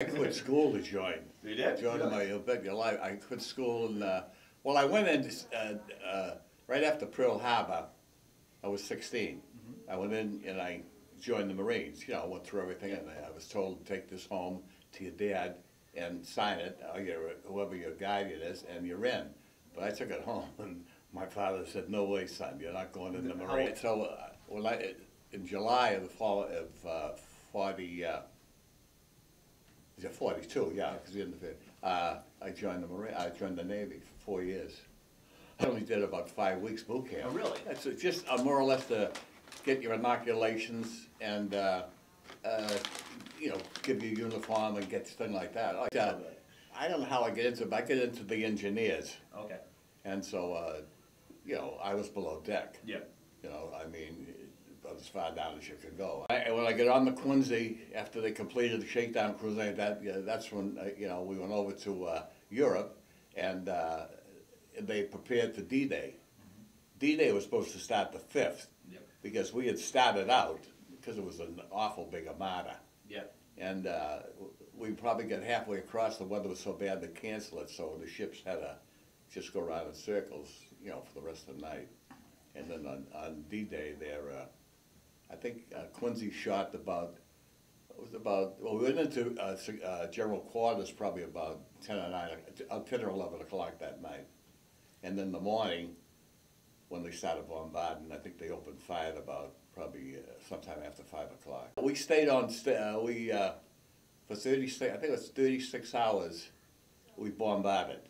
I quit school to join. You did? Join Really? my bet your life. I quit school and well, I went in right after Pearl Harbor. I was 16. I went in and I joined the Marines. You know, went through everything, and I was told to take this home to your dad and sign it, or whoever your guardian is, and you're in. But I took it home, and my father said, "No way, son, you're not going in the Marines." So when in July of the fall of 42, yeah, because in the I joined the Marine. I joined the Navy for 4 years. I only did about 5 weeks boot camp. Oh, really? That's just more or less to get your inoculations and you know, give you a uniform and get things like that. I don't know how I get into it, but I get into the engineers. Okay. And so, you know, I was below deck. Yeah. You know, I mean, about as far down as you could go. And when I get on the Quincy, after they completed the shakedown cruise like that, that's when, you know, we went over to Europe, and they prepared for D-Day. D-Day was supposed to start the 5th, because we had started out, because it was an awful big armada. Yep. And we probably got halfway across, the weather was so bad they canceled it, so the ships had to just go around in circles, you know, for the rest of the night. And then on D-Day there, I think Quincy shot about, well, we went into general quarters probably about 10 or 11 o'clock that night. And then the morning, when they started bombarding, I think they opened fire at about probably sometime after 5 o'clock. We stayed on, for 36, I think it was 36 hours, we bombarded.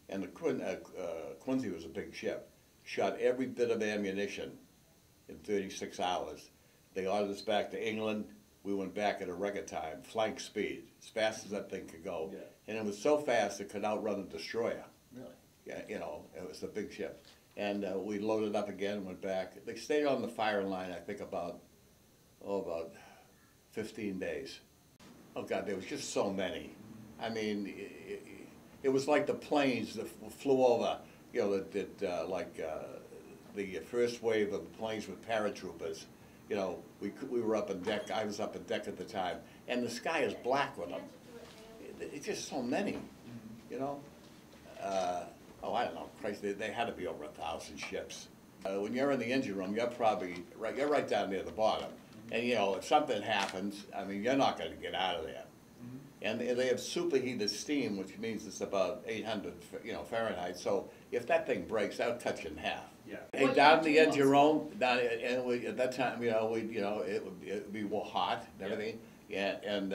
And the Quincy was a big ship. Shot every bit of ammunition in 36 hours. They ordered us back to England. We went back at a record time, flank speed, as fast as that thing could go. Yeah. And it was so fast it could outrun a destroyer. Really? Yeah, you know, it was a big ship. And we loaded up again, went back. They stayed on the firing line, I think, about 15 days. Oh, God, there was just so many. I mean, it was like the planes that flew over, you know, the first wave of planes with paratroopers. You know, we were up on deck, I was up on deck at the time, and the sky is black with them. It's just so many, you know. Oh, I don't know, Christ, they had to be over 1,000 ships. When you're in the engine room, you're probably, you're right down near the bottom. And you know, if something happens, I mean, you're not gonna get out of there. And they have superheated steam, which means it's about 800, you know, Fahrenheit. So if that thing breaks, that'll cut you in half. Yeah. Hey, down the engine room, and at that time, you know, it would be hot and everything. Yeah, and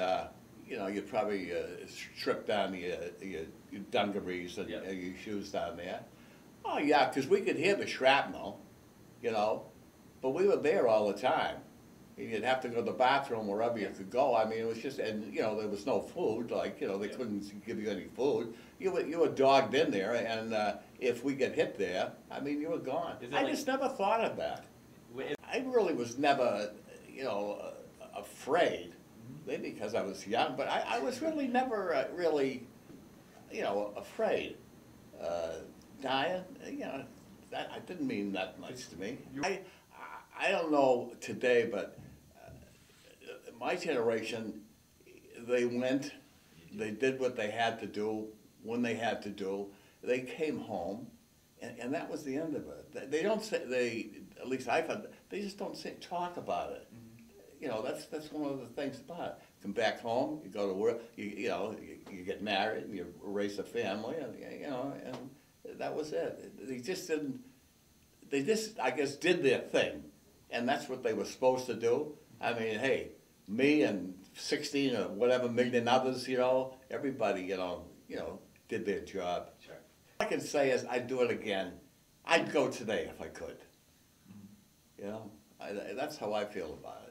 you know, you'd probably strip down your dungarees and your shoes down there. Oh yeah, because we could hear the shrapnel, you know, but we were there all the time. You'd have to go to the bathroom wherever you could go. I mean, it was just, and you know, there was no food. Like, you know, they couldn't give you any food. You were dogged in there, and if we get hit there, I mean, you were gone. I just never thought of that. I really was never, you know, afraid. Maybe because I was young, but I was really never really, you know, afraid. Dying, you know, I didn't mean that much to me. I don't know today, but my generation, they went, they did what they had to do, when they had to do. They came home, and that was the end of it. They don't say, at least I found, they just don't talk about it. You know, that's one of the things about it. Come back home, you go to work, you know, you get married, and you raise a family, and you know, and that was it. They just didn't. They just, I guess, did their thing, and that's what they were supposed to do. I mean, hey, me and 16 or whatever million others, you know, everybody, you know, did their job. Sure. All I can say is, I'd do it again. I'd go today if I could. You know, that's how I feel about it.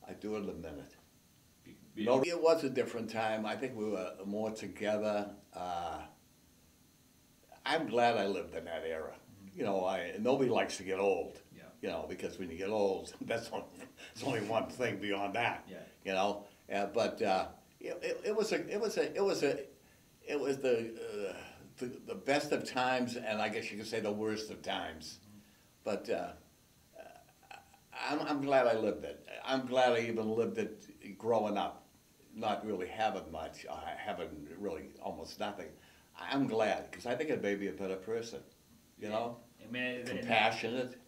I do it in a minute. No, it was a different time. I think we were more together. I'm glad I lived in that era. You know, nobody likes to get old. Yeah. You know, because when you get old, there's only one thing beyond that. Yeah. You know, but it was the best of times, and I guess you could say the worst of times. But I'm glad I lived it. I'm glad I even lived it growing up. not really having much, having really almost nothing, I'm glad, because I think it made me a better person, you know? I mean, Compassionate.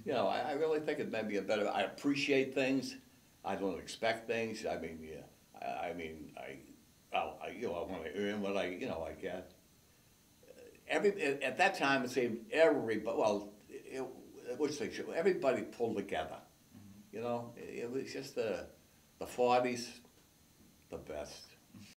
You know, I really think it made me a better, I appreciate things. I don't expect things. I mean, yeah, you know, I want to earn what I get. At that time, it seemed everybody, well, which they should, everybody pulled together. You know, it was just the 40s, the best.